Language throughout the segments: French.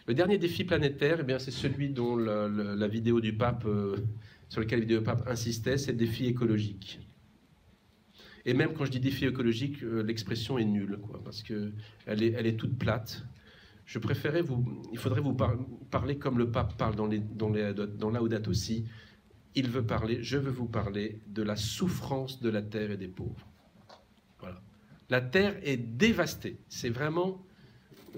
Le dernier défi planétaire, eh bien, c'est celui dont la vidéo du pape, sur lequel la vidéo du pape insistait, c'est le défi écologique. Et même quand je dis défi écologique, l'expression est nulle, quoi, parce qu'elle est toute plate. Je préférais il faudrait vous parler comme le pape parle dans Laudato Si. Je veux vous parler de la souffrance de la terre et des pauvres. Voilà. La terre est dévastée. C'est vraiment...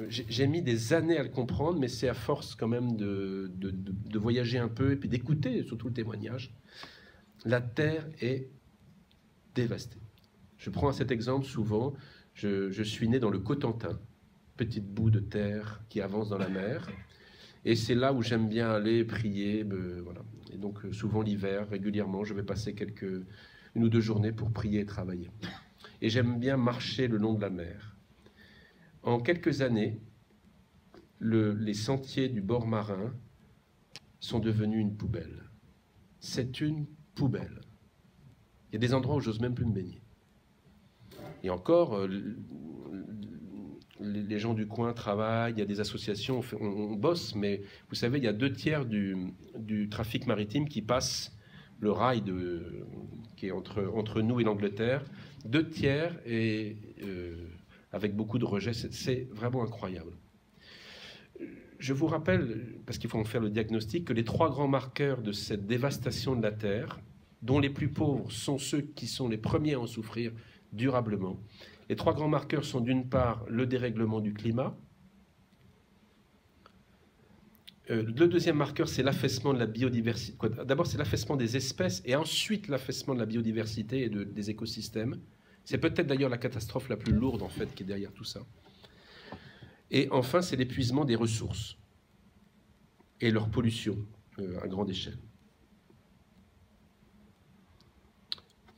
J'ai mis des années à le comprendre, mais c'est à force quand même de voyager un peu et puis d'écouter surtout le témoignage. La terre est dévastée. Je prends cet exemple souvent. Je suis né dans le Cotentin, petite bout de terre qui avance dans la mer. Et c'est là où j'aime bien aller prier. Voilà. Et donc souvent l'hiver, régulièrement, je vais passer une ou deux journées pour prier et travailler. Et j'aime bien marcher le long de la mer. En quelques années, les sentiers du bord marin sont devenus une poubelle. C'est une poubelle. Il y a des endroits où j'ose même plus me baigner. Et encore, les gens du coin travaillent, il y a des associations, on bosse, mais vous savez, il y a 2/3 du trafic maritime qui passe le rail qui est entre nous et l'Angleterre. 2/3 et avec beaucoup de rejets, c'est vraiment incroyable. Je vous rappelle, parce qu'il faut en faire le diagnostic, que les 3 grands marqueurs de cette dévastation de la Terre, dont les plus pauvres sont ceux qui sont les premiers à en souffrir durablement, les 3 grands marqueurs sont d'une part le dérèglement du climat. Le deuxième marqueur, c'est l'affaissement de la biodiversité. D'abord, c'est l'affaissement des espèces et ensuite l'affaissement de la biodiversité et des écosystèmes. C'est peut-être d'ailleurs la catastrophe la plus lourde, en fait, qui est derrière tout ça. Et enfin, c'est l'épuisement des ressources et leur pollution à grande échelle.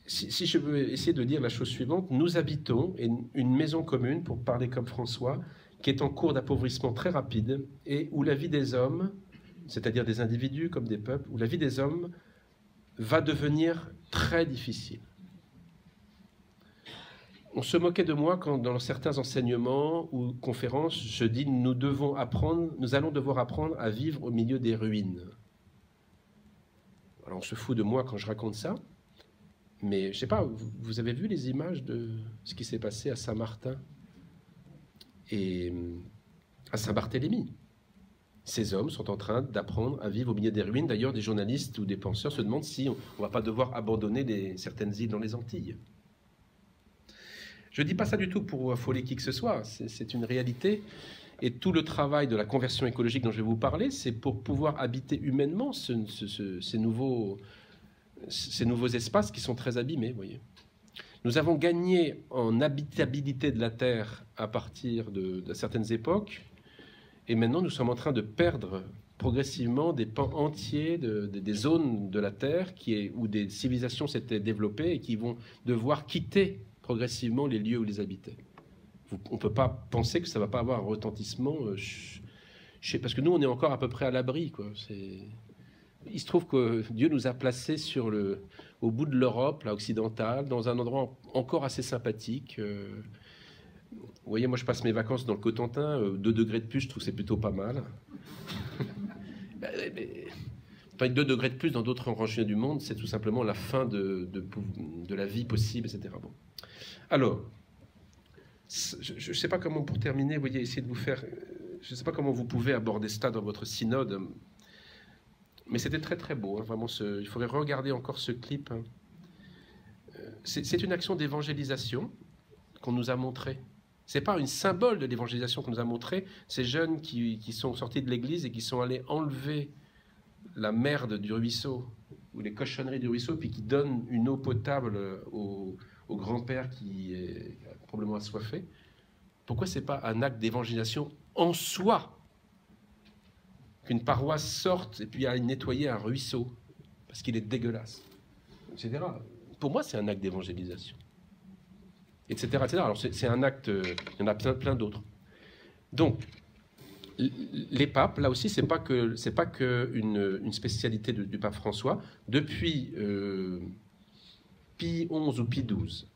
Si je veux essayer de dire la chose suivante, nous habitons une maison commune, pour parler comme François, qui est en cours d'appauvrissement très rapide et où la vie des hommes, c'est-à-dire des individus comme des peuples, où la vie des hommes va devenir très difficile. On se moquait de moi quand, dans certains enseignements ou conférences, je dis nous allons devoir apprendre à vivre au milieu des ruines. Alors on se fout de moi quand je raconte ça, mais je ne sais pas, vous avez vu les images de ce qui s'est passé à Saint-Martin et à Saint-Barthélemy. Ces hommes sont en train d'apprendre à vivre au milieu des ruines. D'ailleurs, des journalistes ou des penseurs se demandent si on ne va pas devoir abandonner certaines îles dans les Antilles. Je ne dis pas ça du tout pour affoler qui que ce soit, c'est une réalité. Et tout le travail de la conversion écologique dont je vais vous parler, c'est pour pouvoir habiter humainement ces nouveaux espaces qui sont très abîmés, vous voyez. Nous avons gagné en habitabilité de la Terre à partir de certaines époques, et maintenant nous sommes en train de perdre progressivement des pans entiers des zones de la Terre où des civilisations s'étaient développées et qui vont devoir quitter progressivement les lieux où ils habitaient. On ne peut pas penser que ça ne va pas avoir un retentissement, parce que nous, on est encore à peu près à l'abri, quoi. Il se trouve que Dieu nous a placés au bout de l'Europe, là, occidentale, dans un endroit encore assez sympathique. Vous voyez, moi, je passe mes vacances dans le Cotentin, 2 degrés de plus, je trouve que c'est plutôt pas mal. Enfin, 2 degrés de plus dans d'autres régions du monde, c'est tout simplement la fin de la vie possible, etc. Bon. Alors, je ne sais pas comment, pour terminer, vous voyez, essayer de vous faire... Je ne sais pas comment vous pouvez aborder cela dans votre synode, mais c'était très très beau, hein, vraiment. Il faudrait regarder encore ce clip. Hein. C'est une action d'évangélisation qu'on nous a montrée. Ce n'est pas une symbole de l'évangélisation qu'on nous a montrée. Ces jeunes qui sont sortis de l'église et qui sont allés enlever la merde du ruisseau ou les cochonneries du ruisseau, puis qui donnent une eau potable au grand-père qui est probablement assoiffé. Pourquoi ce n'est pas un acte d'évangélisation en soi qu'une paroisse sorte et puis aille nettoyer un ruisseau parce qu'il est dégueulasse, etc. Pour moi, c'est un acte d'évangélisation, etc., etc. Alors c'est un acte, il y en a plein d'autres. Donc les papes, là aussi, c'est pas que une spécialité du pape François. Depuis Pie XI ou Pie XII,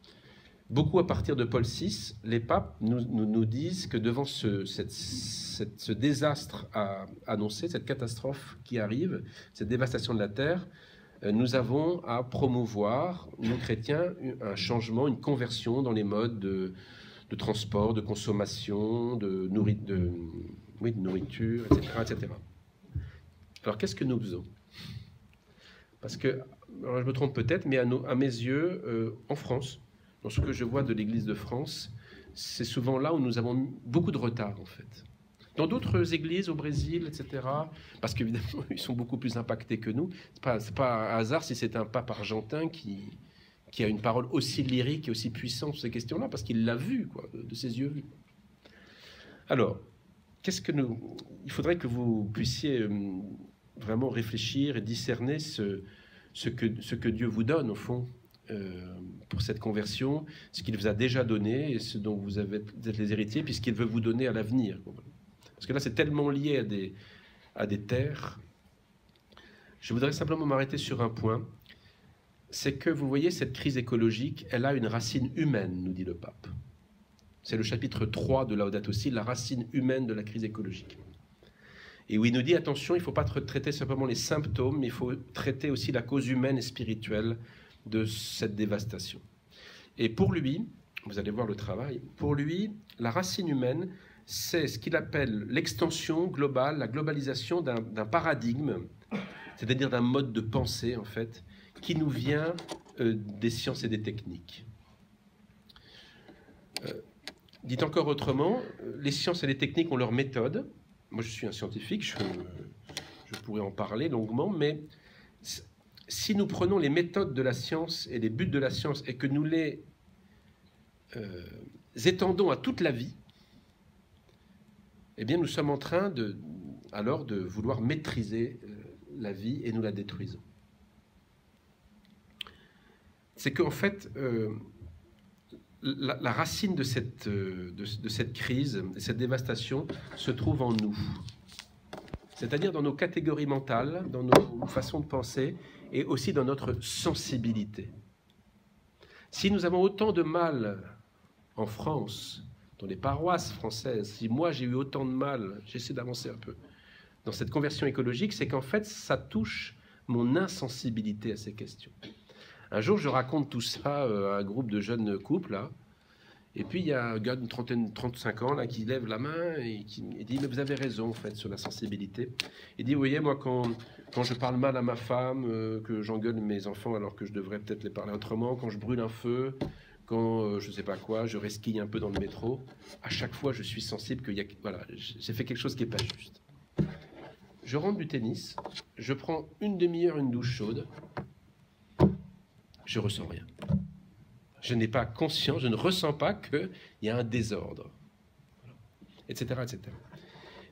beaucoup à partir de Paul VI, les papes nous disent que devant ce désastre annoncé, cette catastrophe qui arrive, cette dévastation de la terre, nous avons à promouvoir, nous chrétiens, un changement, une conversion dans les modes de transport, de consommation, de nourriture, etc., etc. Alors, qu'est-ce que nous faisons? Parce que, alors je me trompe peut-être, mais à mes yeux, en France, dans ce que je vois de l'Église de France, c'est souvent là où nous avons beaucoup de retard, en fait. Dans d'autres églises, au Brésil, etc., parce qu'évidemment, ils sont beaucoup plus impactés que nous. C'est pas un hasard si c'est un pape argentin qui a une parole aussi lyrique et aussi puissante sur ces questions-là, parce qu'il l'a vu, quoi, de ses yeux vus. Alors, il faudrait que vous puissiez vraiment réfléchir et discerner ce que Dieu vous donne, au fond, pour cette conversion, ce qu'il vous a déjà donné et ce dont vous êtes les héritiers, puis ce qu'il veut vous donner à l'avenir. Parce que là, c'est tellement lié à des terres. Je voudrais simplement m'arrêter sur un point. C'est que, vous voyez, cette crise écologique, elle a une racine humaine, nous dit le pape. C'est le chapitre 3 de Laudato Si, la racine humaine de la crise écologique. Et où il nous dit, attention, il ne faut pas traiter simplement les symptômes, mais il faut traiter aussi la cause humaine et spirituelle de cette dévastation. Et pour lui, vous allez voir le travail, pour lui, la racine humaine, c'est ce qu'il appelle l'extension globale, la globalisation d'un paradigme, c'est-à-dire d'un mode de pensée, en fait, qui nous vient des sciences et des techniques. Dit encore autrement, les sciences et les techniques ont leur méthode. Moi, je suis un scientifique, je pourrais en parler longuement, mais si nous prenons les méthodes de la science et les buts de la science et que nous les étendons à toute la vie, eh bien, nous sommes en train alors de vouloir maîtriser la vie et nous la détruisons. C'est qu'en fait, la racine de cette crise, de cette dévastation, se trouve en nous. C'est-à-dire dans nos catégories mentales, dans nos façons de penser, et aussi dans notre sensibilité. Si nous avons autant de mal en France, dans les paroisses françaises, si moi j'ai eu autant de mal, j'essaie d'avancer un peu, dans cette conversion écologique, c'est qu'en fait, ça touche mon insensibilité à ces questions. Un jour, je raconte tout ça à un groupe de jeunes couples, là, et puis il y a un gars d'une 35 ans là, qui lève la main et qui dit « Mais vous avez raison, en fait, sur la sensibilité. » Il dit « Vous voyez, moi, quand je parle mal à ma femme, que j'engueule mes enfants alors que je devrais peut-être les parler autrement, quand je brûle un feu, quand je ne sais pas quoi, je resquille un peu dans le métro, à chaque fois, je suis sensible que voilà, j'ai fait quelque chose qui n'est pas juste. » Je rentre du tennis, je prends une demi-heure, une douche chaude, je ne ressens rien. Je n'ai pas conscience, je ne ressens pas qu'il y a un désordre, etc., etc.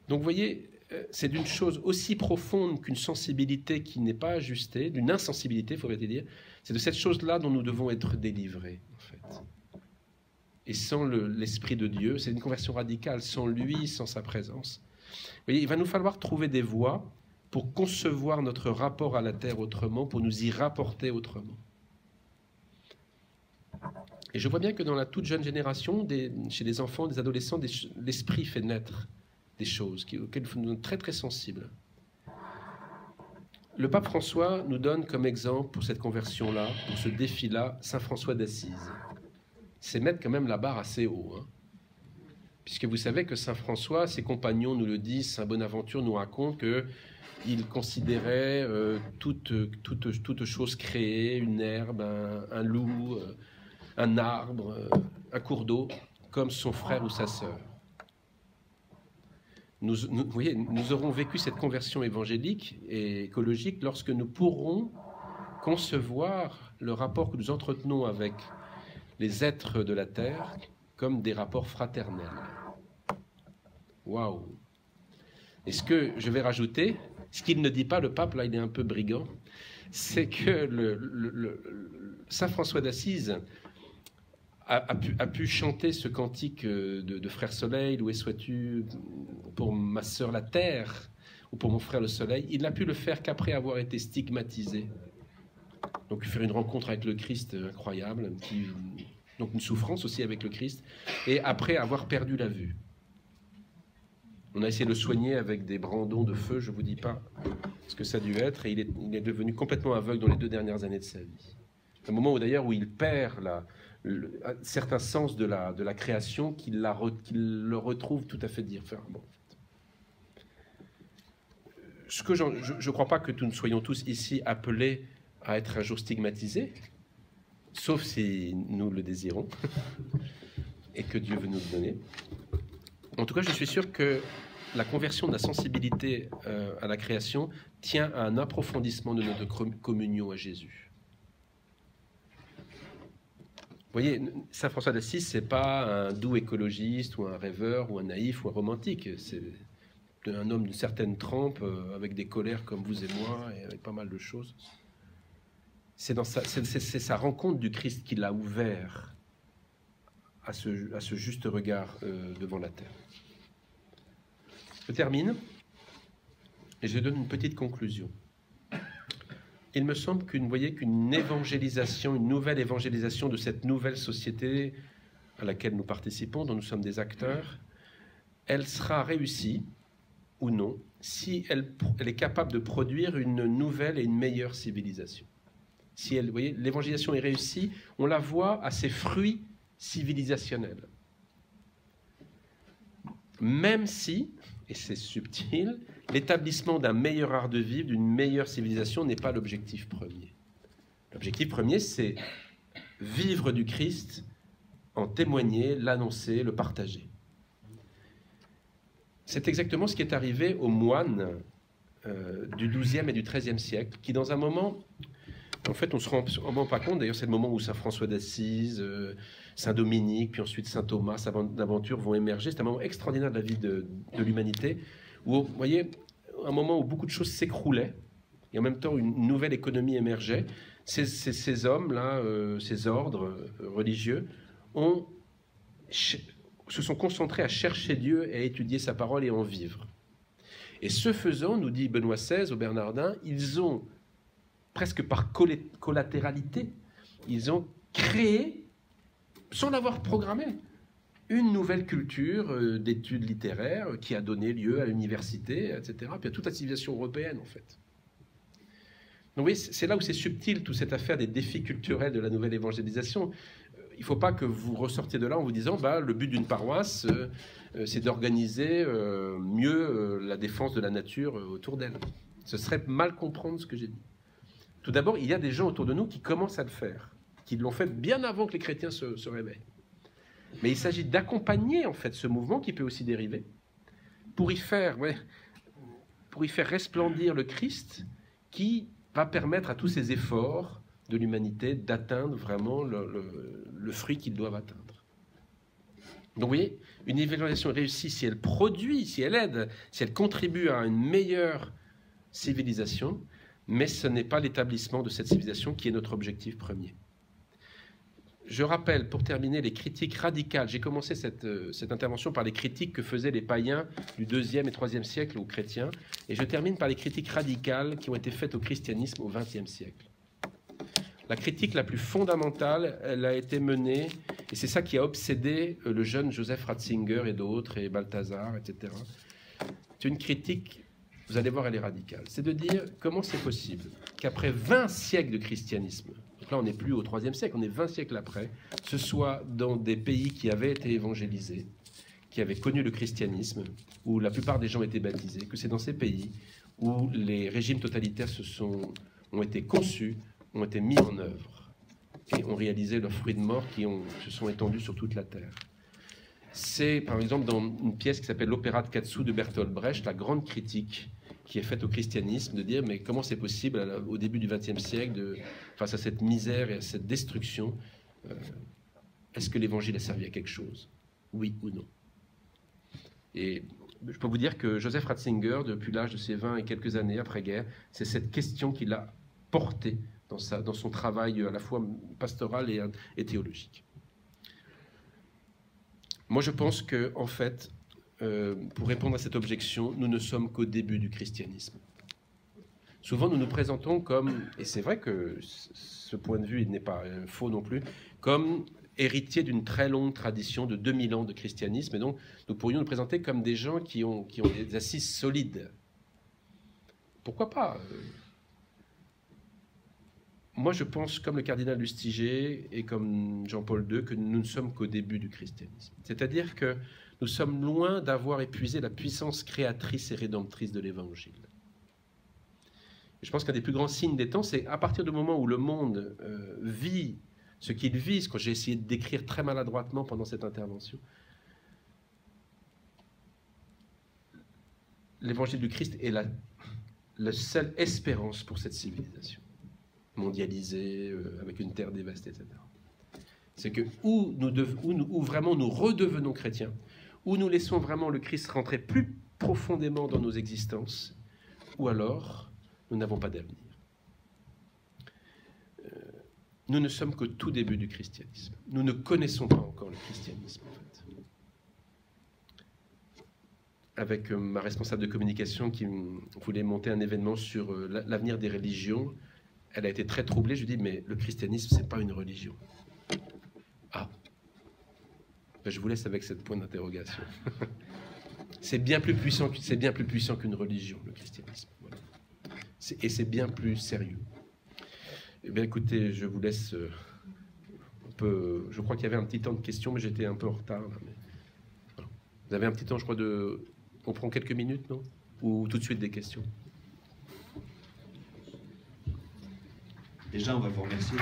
Donc, vous voyez, c'est d'une chose aussi profonde qu'une sensibilité qui n'est pas ajustée, d'une insensibilité, il faudrait dire, c'est de cette chose-là dont nous devons être délivrés, en fait. Et sans l'Esprit de Dieu, c'est une conversion radicale, sans lui, sans sa présence. Vous voyez, il va nous falloir trouver des voies pour concevoir notre rapport à la terre autrement, pour nous y rapporter autrement. Et je vois bien que dans la toute jeune génération, chez les enfants, des adolescents, l'esprit fait naître des choses auxquelles nous sommes très très sensibles. Le pape François nous donne comme exemple pour cette conversion-là, pour ce défi-là, Saint François d'Assise. C'est mettre quand même la barre assez haut, hein. Puisque vous savez que Saint François, ses compagnons nous le disent, Saint Bonaventure nous raconte qu'il considérait toute chose créée, une herbe, un loup, un arbre, un cours d'eau, comme son frère ou sa sœur. Vous voyez, nous aurons vécu cette conversion évangélique et écologique lorsque nous pourrons concevoir le rapport que nous entretenons avec les êtres de la terre comme des rapports fraternels. Waouh! Et ce que je vais rajouter, ce qu'il ne dit pas, le pape, là, il est un peu brigand, c'est que Saint François d'Assise a pu chanter ce cantique de Frère Soleil, loué sois-tu pour ma sœur la terre, ou pour mon frère le soleil. Il n'a pu le faire qu'après avoir été stigmatisé. Donc faire une rencontre avec le Christ incroyable, Donc une souffrance aussi avec le Christ, et après avoir perdu la vue. On a essayé de le soigner avec des brandons de feu, je ne vous dis pas ce que ça a dû être, et il est devenu complètement aveugle dans les 2 dernières années de sa vie. Un moment où d'ailleurs où il perd certains sens de la création, qu'il le retrouve tout à fait différemment. Je ne crois pas que nous soyons tous ici appelés à être un jour stigmatisés, sauf si nous le désirons, et que Dieu veut nous le donner. En tout cas, je suis sûr que la conversion de la sensibilité à la création tient à un approfondissement de notre communion à Jésus. Vous voyez, saint François d'Assise, ce n'est pas un doux écologiste ou un rêveur ou un naïf ou un romantique. C'est un homme d'une certaine trempe, avec des colères comme vous et moi, et avec pas mal de choses. C'est sa rencontre du Christ qui l'a ouvert à ce juste regard devant la terre. Je termine et je donne une petite conclusion. Il me semble qu'une évangélisation, une nouvelle évangélisation de cette nouvelle société à laquelle nous participons, dont nous sommes des acteurs, elle sera réussie ou non si elle est capable de produire une nouvelle et une meilleure civilisation. Si vous voyez, l'évangélisation est réussie, on la voit à ses fruits civilisationnels. Même si, et c'est subtil, l'établissement d'un meilleur art de vivre, d'une meilleure civilisation n'est pas l'objectif premier. L'objectif premier, c'est vivre du Christ, en témoigner, l'annoncer, le partager. C'est exactement ce qui est arrivé aux moines du XIIe et du XIIIe siècle, qui dans un moment, en fait, on ne se rend pas compte, d'ailleurs c'est le moment où saint François d'Assise, saint Dominique, puis ensuite saint Thomas, saint Bonaventure vont émerger. C'est un moment extraordinaire de la vie de l'humanité, où, vous voyez, un moment où beaucoup de choses s'écroulaient, et en même temps une nouvelle économie émergeait. Ces hommes-là, ces ordres religieux, se sont concentrés à chercher Dieu et à étudier sa parole et à en vivre. Et ce faisant, nous dit Benoît XVI aux Bernardins, ils ont, presque par collatéralité, ils ont créé, sans l'avoir programmé, une nouvelle culture d'études littéraires qui a donné lieu à l'université, etc., puis à toute la civilisation européenne, en fait. Donc, oui, c'est là où c'est subtil, toute cette affaire des défis culturels de la nouvelle évangélisation. Il ne faut pas que vous ressortiez de là en vous disant le but d'une paroisse, c'est d'organiser mieux la défense de la nature autour d'elle. Ce serait mal comprendre ce que j'ai dit. Tout d'abord, il y a des gens autour de nous qui commencent à le faire, qui l'ont fait bien avant que les chrétiens se réveillent. Mais il s'agit d'accompagner en fait ce mouvement qui peut aussi dériver pour y faire resplendir le Christ qui va permettre à tous ces efforts de l'humanité d'atteindre vraiment le fruit qu'ils doivent atteindre. Donc vous voyez, une évangélisation réussie si elle produit, si elle aide, si elle contribue à une meilleure civilisation, mais ce n'est pas l'établissement de cette civilisation qui est notre objectif premier. Je rappelle, pour terminer, les critiques radicales. J'ai commencé cette intervention par les critiques que faisaient les païens du IIe et IIIe siècle aux chrétiens, et je termine par les critiques radicales qui ont été faites au christianisme au XXe siècle. La critique la plus fondamentale, elle a été menée, et c'est ça qui a obsédé le jeune Joseph Ratzinger et d'autres, et Balthazar, etc. C'est une critique, vous allez voir, elle est radicale. C'est de dire comment c'est possible qu'après 20 siècles de christianisme, donc là on n'est plus au IIIe siècle, on est 20 siècles après, ce soit dans des pays qui avaient été évangélisés, qui avaient connu le christianisme, où la plupart des gens étaient baptisés, que c'est dans ces pays où les régimes totalitaires ont été conçus, ont été mis en œuvre et ont réalisé leurs fruits de mort qui se sont étendus sur toute la terre. C'est, par exemple, dans une pièce qui s'appelle l'Opéra de Katsu de Bertolt Brecht, la grande critique qui est faite au christianisme, de dire mais comment c'est possible au début du XXe siècle, face à cette misère et à cette destruction, est-ce que l'évangile a servi à quelque chose? Oui ou non? Et je peux vous dire que Joseph Ratzinger, depuis l'âge de ses 20 et quelques années après-guerre, c'est cette question qu'il a portée dans son travail à la fois pastoral et théologique. Moi, je pense que, en fait, pour répondre à cette objection, nous ne sommes qu'au début du christianisme. Souvent, nous nous présentons comme, et c'est vrai que ce point de vue n'est pas faux non plus, comme héritiers d'une très longue tradition de 2000 ans de christianisme. Et donc, nous pourrions nous présenter comme des gens qui ont des assises solides. Pourquoi pas? Moi, je pense, comme le cardinal Lustiger et comme Jean-Paul II, que nous ne sommes qu'au début du christianisme. C'est-à-dire que nous sommes loin d'avoir épuisé la puissance créatrice et rédemptrice de l'Évangile. Et je pense qu'un des plus grands signes des temps, c'est à partir du moment où le monde vit ce qu'il vit, ce que j'ai essayé de décrire très maladroitement pendant cette intervention, l'Évangile du Christ est la seule espérance pour cette civilisation mondialisée, avec une terre dévastée, etc. C'est que où vraiment nous redevenons chrétiens, où nous laissons vraiment le Christ rentrer plus profondément dans nos existences, ou alors nous n'avons pas d'avenir. Nous ne sommes qu'au tout début du christianisme. Nous ne connaissons pas encore le christianisme, en fait. Avec ma responsable de communication qui voulait monter un événement sur l'avenir des religions, elle a été très troublée. Je lui ai dit, mais le christianisme, c'est pas une religion. Ah, ben, je vous laisse avec cette point d'interrogation. C'est bien plus puissant qu'une religion, le christianisme. Voilà. Et c'est bien plus sérieux. Eh bien, écoutez, je vous laisse. Je crois qu'il y avait un petit temps de questions, mais j'étais un peu en retard. Là, mais voilà. Vous avez un petit temps, je crois, on prend quelques minutes, non? Ou tout de suite des questions? Déjà, on va vous remercier.